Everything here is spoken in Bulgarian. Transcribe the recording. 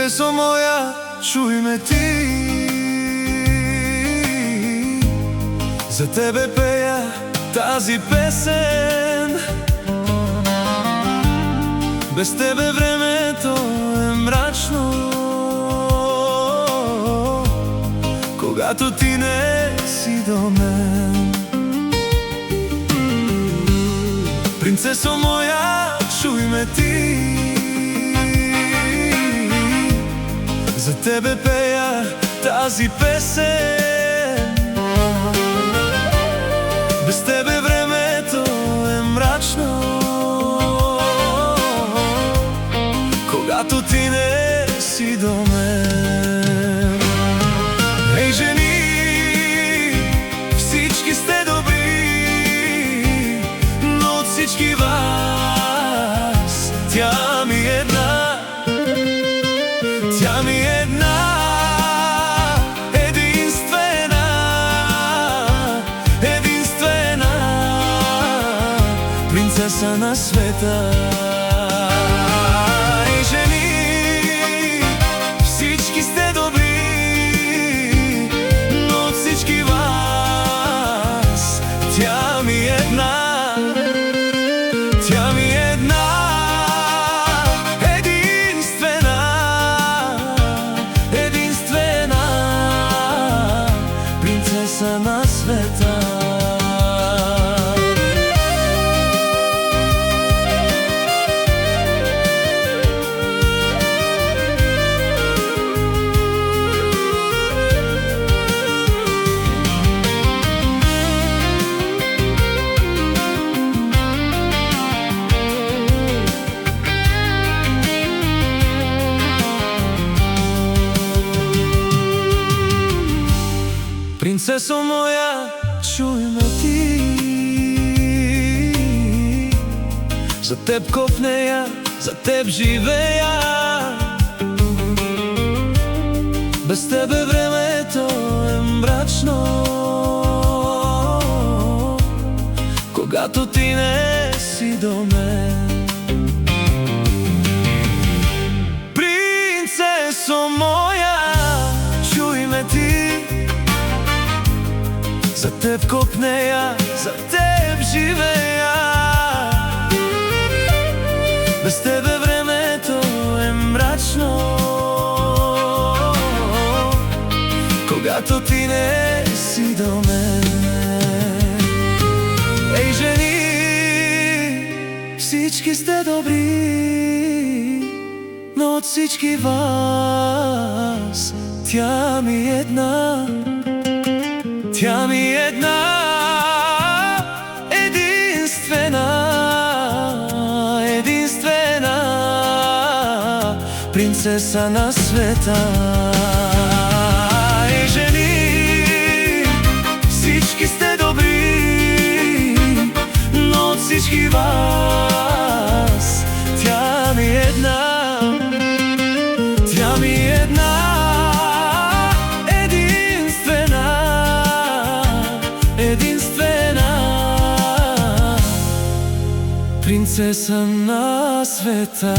Принцесо моя, чуй ме ти, за тебе пея тази песен. Без тебе времето е мрачно, когато ти не си до мен. Принцесо моя, чуй ме ти, за тебе пея тази песен. Без тебе времето е мрачно, когато ти не си до мен. Ей, жени, всички сте добри, но от всички вас тя ми е една. Тя ми е една, единствена, единствена принцеса на света. И жени, всички сте добри, но от всички вас тя ми е една. Тя ми е една, принцеса на света. Принцесо моя, чуй ме ти, за теб копнея, за теб живея. Без тебе времето е мрачно, когато ти не си до мен. Принцесо моя, чуй ме ти, за теб копнея, за теб живея. Без тебе времето е мрачно, когато ти не си до мен. Ей, жени, всички сте добри, но от всички вас тя ми е една. Тя ми е една, единствена, единствена принцеса на света. Ей, жени, всички сте добри, но от всички вас тя ми е една. Тя ми е една, принцеса на света.